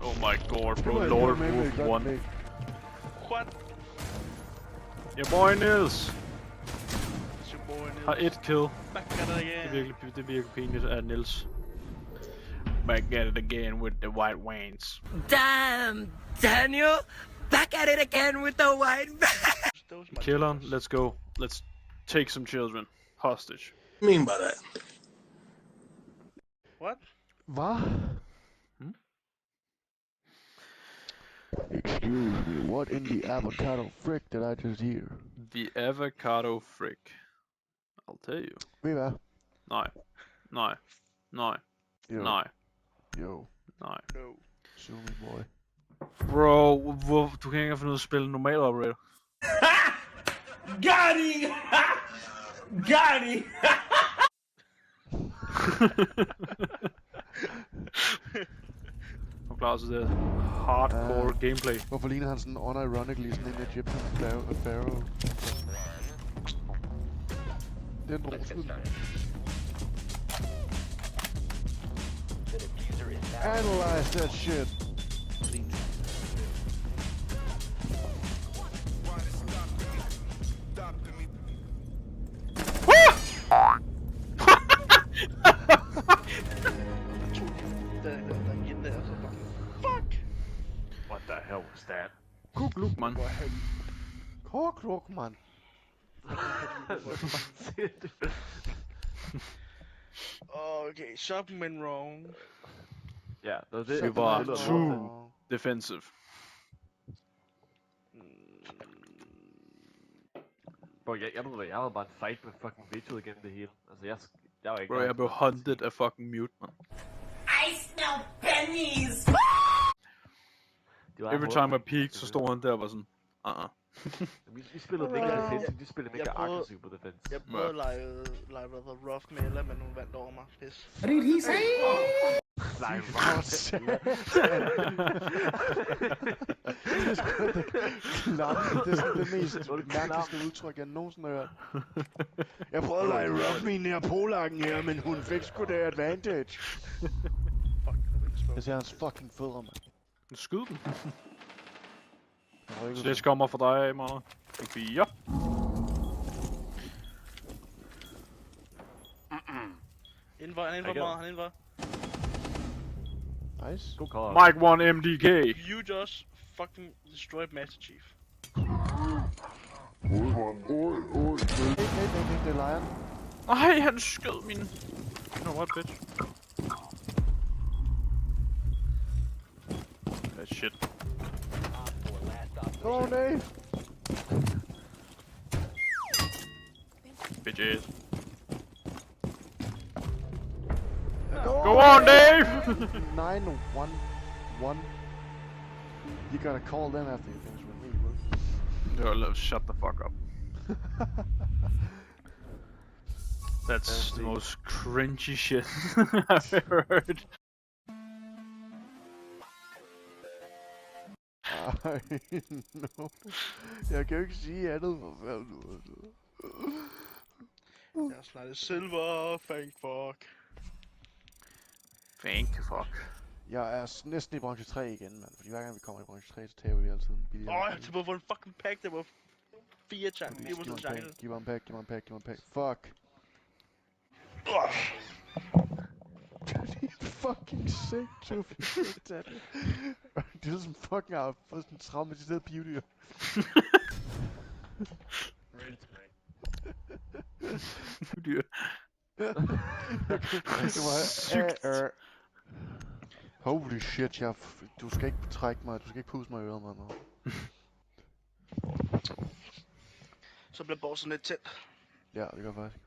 Oh my god, bro. Lord Wolf won. What? Your boy Niels It's your boy Niels. har et kill. Back at it again. Det virker pinligt af Niels. Back at it again with the white wains. Damn, Daniel! Back at it again with the white man! Killeren, let's go. Let's take some children hostage. What do you mean by that? What? Hvad? Excuse me, what in the avocado frick did I just hear? The avocado frick. I'll tell you. Ved I hvad? Nej. Nej. Nej. Jo. Nej. Jo. Nej. No. Sue me, boy. Bro, du kan ikke engang finde ud af at spille normal operator. Got him! Got him! Du klarer sig det hardcore gameplay. Hvorfor ligner han sådan unironically sådan en Egyptian pharaoh? Det er en rosen. Analyze that shit. Fuck! What the hell was that? Kukluk, man. Korkluk, man. Okay, something went wrong. Ja, det Det var lyder too lort. defensive. Bro, jeg ved jeg havde bare en fight med fucking Vito igennem det hele. Altså, jeg var ikke... Bro, jeg blev hunted af fucking mute, man. I smell pennies! Every time I peeked, så stod han der og var sådan, Vi spillede mega defensive, de spillede mega aggressive på defense. Jeg prøvede at lege rough med Ella, men hun vandt over mig. Pis. What did he say? Nej, Det er sgu da klamt. Det er sådan det mest mærkeligste udtryk, jeg nogensinde har hørt. Jeg prøvede at lege rough med her polakken her, men hun fik sgu da advantage. Jeg ser hans fucking fødder, mand. skyd den. Så det kommer for dig, Mona. 4. Indenfor, han indenfor. Nice. God call. Mike 1 MDK. You just fucking destroyed Master Chief. Det er Lion. Nej, han skød min... You know what, bitch? That shit. Åh, nej. Bitches. Go on, Dave! 9-1-1. You gotta call them after you finish with me, bro. No, shut the fuck up. That's the most cringy shit I've ever heard. Ej, no. Jeg kan jo ikke sige andet, for fanden. Jeg har snakket silver, thank fuck. Thank fuck. Jeg er næsten i bronze 3 igen, mand. Fordi hver gang vi kommer i bronze 3, så taber vi altid en billig. Jeg har tilbage for en fucking pack, der var 4 chancer. Giv mig en pack, giv mig en pack. Fuck. Fucking sick, Tuffy. Det er som fucking har fået sådan en traumatiseret pivdyr. Dyr. Det var holy shit, du skal ikke trække mig, du skal ikke puste mig i øret, mand. Så bliver bossen lidt tæt. Ja, det gør faktisk.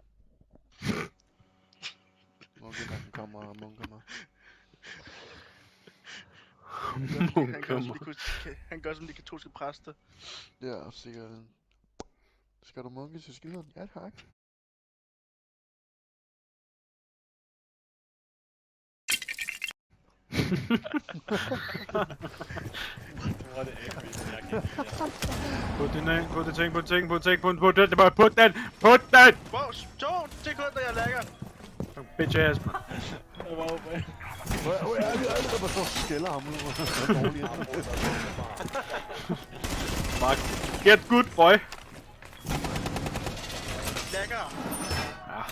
Munken kommer og munker mig. Han gør som de katolske præster. Ja, sikkert. Skal du munke til skideren? Ja, tak. Put that! Wow, 2 sekunder, jeg lægger. Bitch ass, man. Jeg var oppe. Jeg så skælder ham nu. Fuck. Get good, boy. Lækker. Ja.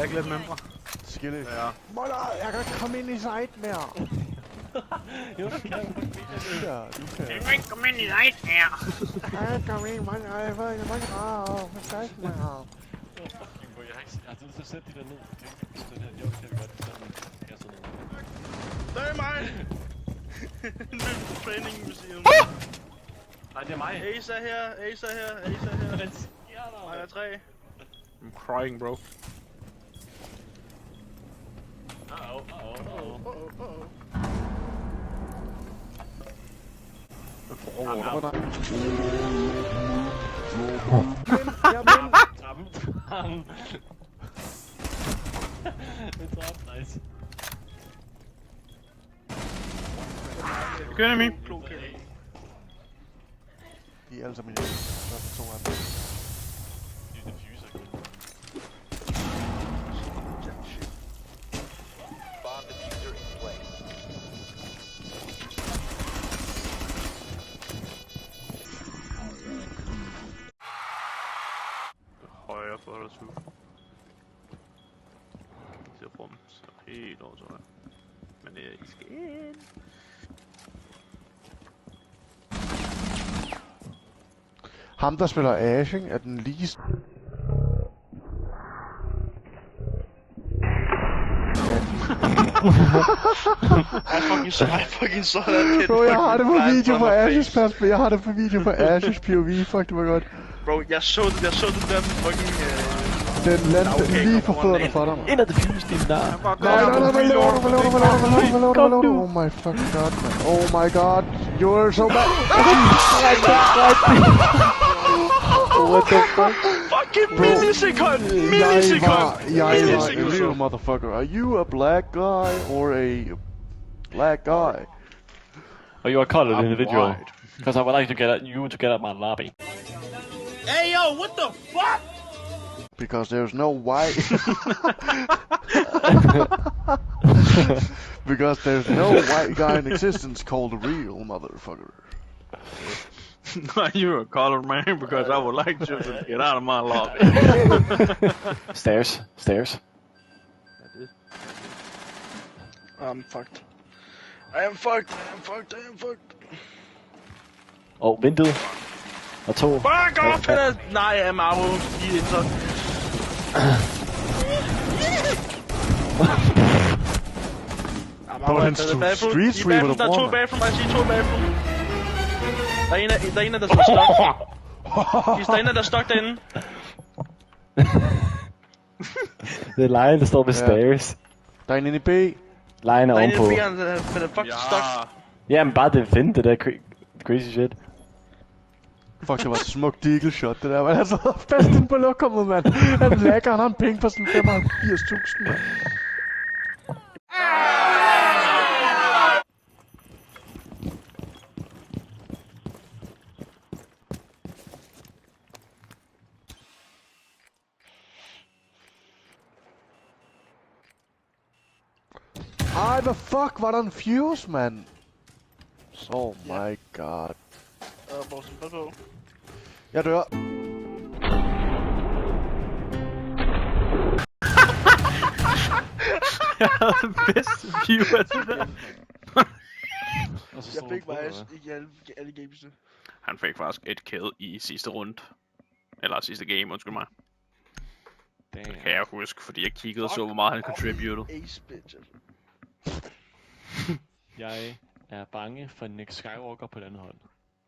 Læg lidt mindre. Skille. Ja. Moller, jeg kan ikke komme ind i site mere. Jo, du kan. Ja, du kan. Jeg kan ikke komme ind i dig mere. Jeg kan komme ind, man. Jeg ved ikke, man kan site mere. Fucking boy, jeg har ikke... Altså, så sæt de der ned. Den her, jo, det kan vi godt. Jeg er sådan noget. Det er mig! Løb på træningmuseum. Nej, det er mig. Ace er her, Ace er her, Ace er her. Hvad sker der? Nej, jeg er 3. I'm crying, bro. Nice. Good enemy. De er alle sammen i det. Der er 2 af dem. De diffuser kun. Højre for dig, Sue. Jeg ser på dem, så helt over, tror jeg. Men I skal ind. Ham, der spiller Ashing, er den lige... I fucking saw that kid. Bro, jeg har det på fly video from på my Ashes face. pas, jeg har det på video på Ashes POV, fuck det var godt. Bro, jeg så den der fucking... Den landte lige på fødderne for dig. Ind ad diffuse, din der. Nej, hvad laver du? Oh my fucking god, man. Oh my god, you're so bad. What the fuck? Fucking millisekund! Millisekund! Jeg var a real motherfucker. Are you a black guy or a black guy? Oh, you are colored individual. white. Because I would like to get at you to get at my lobby. Hey yo, what the fuck? Because there's no white. Because there's no white guy in existence called a real motherfucker. You're a colored man because I would like you to get out of my lobby. Stairs. Stairs. I'm fucked. I am fucked. Og vinduet. Og 2. Fuck off, Peter! Nej, I'm out. Lige ind så. Bro, han street sweeper Der er der 2 bagfra, jeg siger 2 bagfra. Der er en, der står stok. Der er en, der er stok derinde. Det er Lion, der står ved stairs. Der er en inde i B. Lion er Der er en, ovenpå. der er fucking stok. Jamen bare det vind, det der crazy shit. Fuck, det var et smukt deagle shot, det der, man. Han så fast inde på lokummet, mand. Han lægger, han har en penge på sådan 85.000, mand. Ej, hvad fuck, var der en fuse, mand? Oh my god. Bortsen, pas på. Jeg dør. Jeg havde den bedste view af det der. Jeg fik faktisk ikke alle gamesene. Han fik faktisk et kill i sidste runde. Eller sidste game, undskyld mig. Det kan jeg huske, fordi jeg kiggede og så, hvor meget han contributed. Ace bitch, altså. Jeg er bange for Nick Skywalker på den hold.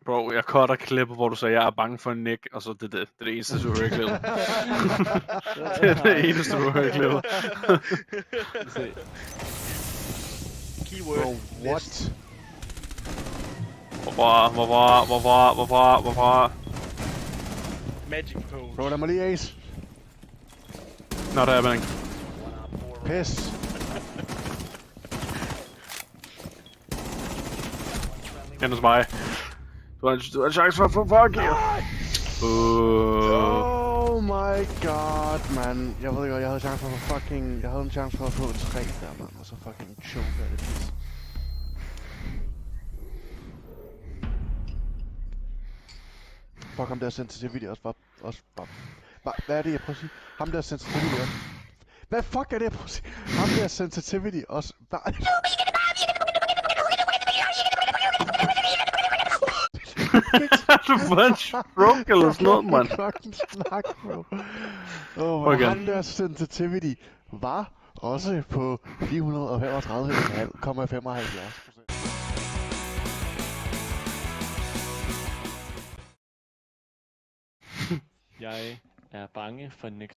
Bro, jeg cutter klippet, hvor du sagde, jeg er bange for Nick, og så det er det eneste, du har hørt klippet. Det er det eneste, du har hørt klippet. Keyword. Bro, what? Hvorfor? Magic pose. Bro, lad mig lige ace. Not happening. Pis. Hen hos mig. Du har en chance for at få fuck you. Oh my my god, man. Jeg ved godt, jeg havde chance for at fucking... Jeg havde en chance for at få 3 der, man. Og så fucking choke af det pis. Fuck, ham der sensitivity også var... Hvad er det, jeg prøver at sige? Ham der sensitivity også... Hvad fuck er det, jeg prøver at sige? Ham der sensitivity også... Du får en stroke eller sådan noget, mand. Fucking snak, bro. Okay. Han der sensitivity var også på 435,75%. Jeg er bange for Nick.